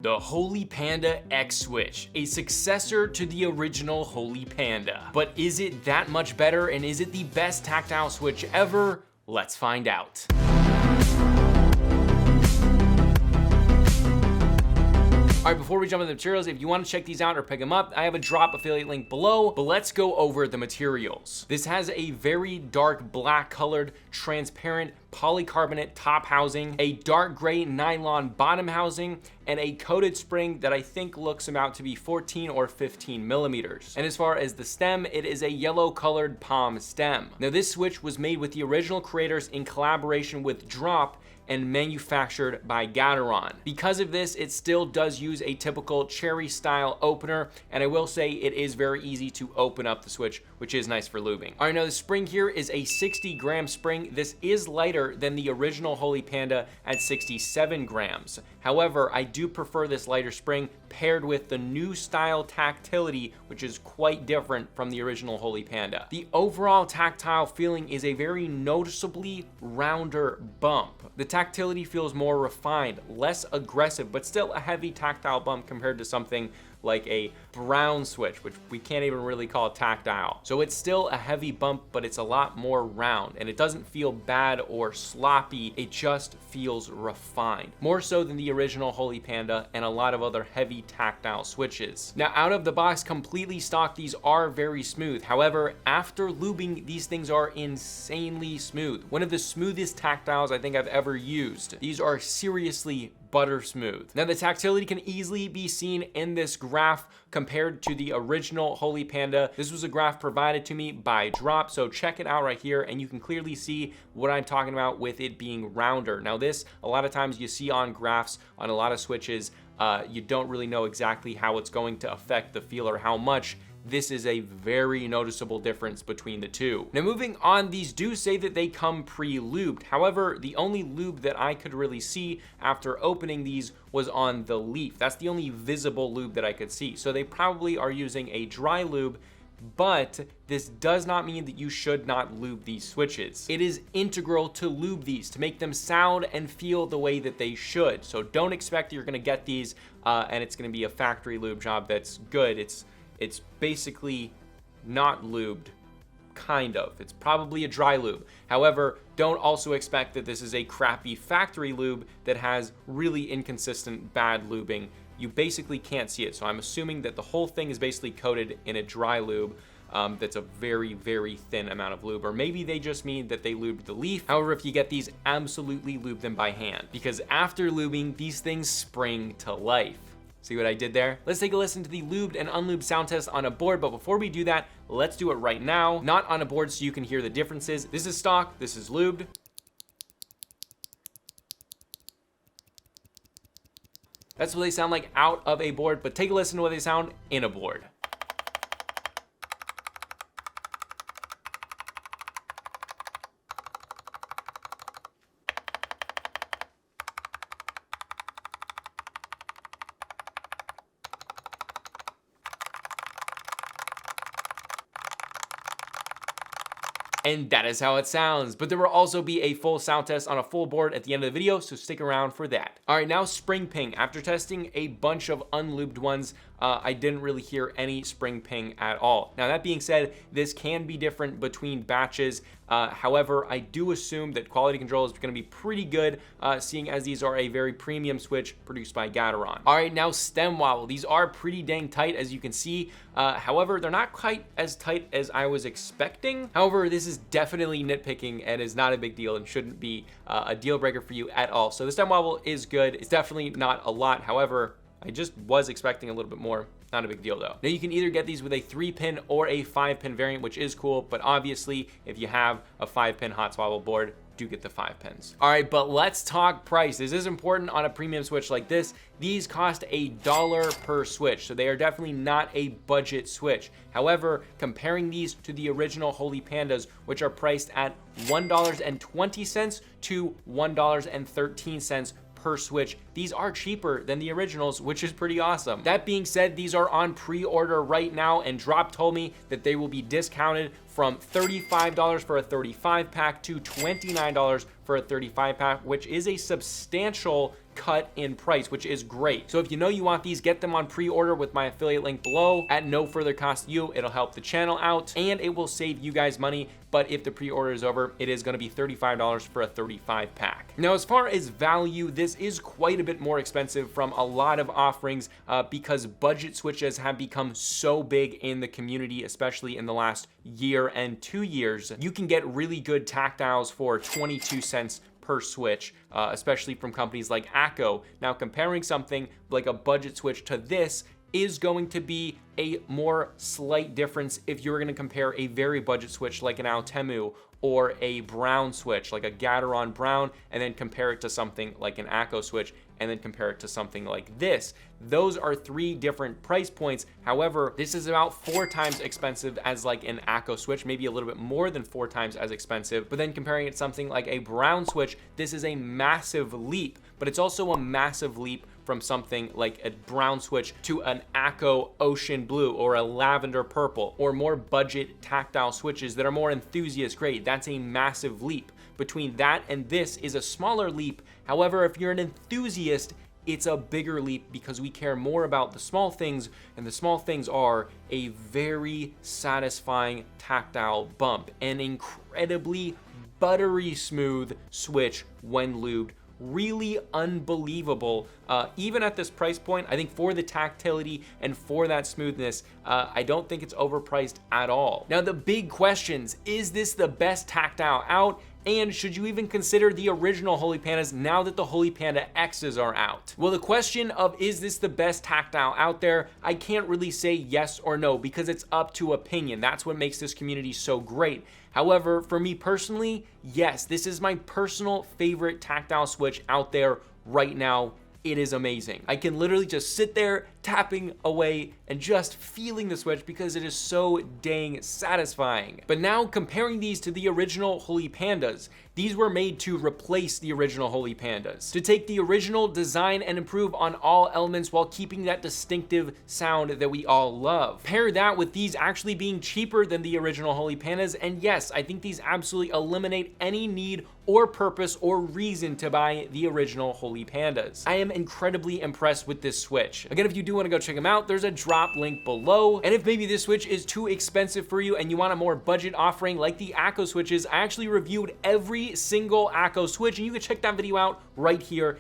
The Holy Panda X Switch, a successor to the original Holy Panda. But is it that much better, and is it the best tactile Switch ever? Let's find out. All right, before we jump into the materials, if you want to check these out or pick them up, I have a drop affiliate link below, but let's go over the materials. This has a very dark black colored, transparent polycarbonate top housing, a dark gray nylon bottom housing, and a coated spring that I think looks about to be 14 or 15 millimeters. And as far as the stem, it is a yellow colored palm stem. Now this Switch was made with the original creators in collaboration with Drop and manufactured by Gateron. Because of this, it still does use a typical cherry style opener, and I will say it is very easy to open up the Switch, which is nice for lubing. All right, now the spring here is a 60-gram spring. This is lighter than the original Holy Panda at 67 grams. However, I do prefer this lighter spring paired with the new style tactility, which is quite different from the original Holy Panda. The overall tactile feeling is a very noticeably rounder bump. The tactility feels more refined, less aggressive, but still a heavy tactile bump compared to something like a brown Switch, which we can't even really call tactile. So it's still a heavy bump, but it's a lot more round, and it doesn't feel bad or sloppy. It just feels refined, more so than the original Holy Panda and a lot of other heavy tactile Switches. Now, out of the box, completely stock, these are very smooth. However, after lubing, these things are insanely smooth. One of the smoothest tactiles I think I've ever used. These are seriously butter smooth. Now the tactility can easily be seen in this graph compared to the original Holy Panda. This was a graph provided to me by Drop, so check it out right here and you can clearly see what I'm talking about with it being rounder. Now this, a lot of times you see on graphs on a lot of Switches, you don't really know exactly how it's going to affect the feel or how much. This is a very noticeable difference between the two. Now moving on, these do say that they come pre-lubed. However, the only lube that I could really see after opening these was on the leaf. That's the only visible lube that I could see. So they probably are using a dry lube, but this does not mean that you should not lube these Switches. It is integral to lube these to make them sound and feel the way that they should. So don't expect that you're gonna get these and it's gonna be a factory lube job that's good. It's basically not lubed, kind of. It's probably a dry lube. However, don't also expect that this is a crappy factory lube that has really inconsistent bad lubing. You basically can't see it. So I'm assuming that the whole thing is basically coated in a dry lube that's a very, very thin amount of lube, or maybe they just mean that they lubed the leaf. However, if you get these, absolutely lube them by hand, because after lubing, these things spring to life. See what I did there? Let's take a listen to the lubed and unlubed sound test on a board, but before we do that, let's do it right now. Not on a board so you can hear the differences. This is stock, this is lubed. That's what they sound like out of a board, but take a listen to what they sound in a board. And that is how it sounds, but there will also be a full sound test on a full board at the end of the video, so stick around for that. All right, now spring ping. After testing a bunch of unlubed ones, I didn't really hear any spring ping at all. Now that being said, this can be different between batches. However, I do assume that quality control is gonna be pretty good, seeing as these are a very premium Switch produced by Gateron. All right, now stem wobble. These are pretty dang tight, as you can see. However, they're not quite as tight as I was expecting. However, this is definitely nitpicking and is not a big deal and shouldn't be a deal breaker for you at all. So the stem wobble is good. It's definitely not a lot. However, I just was expecting a little bit more. Not a big deal though. Now you can either get these with a 3-pin or a 5-pin variant, which is cool, but obviously if you have a 5-pin hot swabble board, do get the 5 pins. All right, but let's talk price. This is important on a premium Switch like this. These cost $1 per Switch, so they are definitely not a budget Switch. However, comparing these to the original Holy Pandas, which are priced at $1.20 to $1.13 per Switch, these are cheaper than the originals, which is pretty awesome. That being said, these are on pre-order right now, and Drop told me that they will be discounted from $35 for a 35 pack to $29 for a 35 pack, which is a substantial cut in price, which is great. So if you know you want these, get them on pre-order with my affiliate link below at no further cost to you. It'll help the channel out and it will save you guys money. But if the pre-order is over, it is going to be $35 for a 35 pack. Now, as far as value, this is quite a bit more expensive from a lot of offerings because budget switches have become so big in the community, especially in the last year and 2 years. You can get really good tactiles for 22 cents per switch, especially from companies like ACO. Now, comparing something like a budget switch to this is going to be a more slight difference if you're going to compare a very budget switch like an Altemu or a brown switch like a Gateron Brown, and then compare it to something like an ACO switch, and then compare it to something like this. Those are 3 different price points. However, this is about 4 times expensive as like an ACO switch, maybe a little bit more than 4 times as expensive. But then comparing it to something like a brown switch, this is a massive leap, but it's also a massive leap from something like a brown switch to an ACO Ocean Blue or a lavender purple, or more budget tactile switches that are more enthusiast grade. That's a massive leap. Between that and this is a smaller leap. However, if you're an enthusiast, it's a bigger leap because we care more about the small things, and the small things are a very satisfying tactile bump, an incredibly buttery smooth switch when lubed. Really unbelievable. Even at this price point, I think for the tactility and for that smoothness, I don't think it's overpriced at all. Now, the big questions: is this the best tactile out? And should you even consider the original Holy Pandas now that the Holy Panda X's are out? Well, the question of is this the best tactile out there, I can't really say yes or no because it's up to opinion. That's what makes this community so great. However, for me personally, yes, this is my personal favorite tactile switch out there right now. It is amazing. I can literally just sit there tapping away and just feeling the switch because it is so dang satisfying. But now comparing these to the original Holy Pandas, these were made to replace the original Holy Pandas, to take the original design and improve on all elements while keeping that distinctive sound that we all love. Pair that with these actually being cheaper than the original Holy Pandas, and yes, I think these absolutely eliminate any need or purpose or reason to buy the original Holy Pandas. I am incredibly impressed with this switch. Again, if you do want to go check them out, there's a drop link below. And if maybe this switch is too expensive for you and you want a more budget offering like the ACO switches, I actually reviewed every single ACO switch, and you can check that video out right here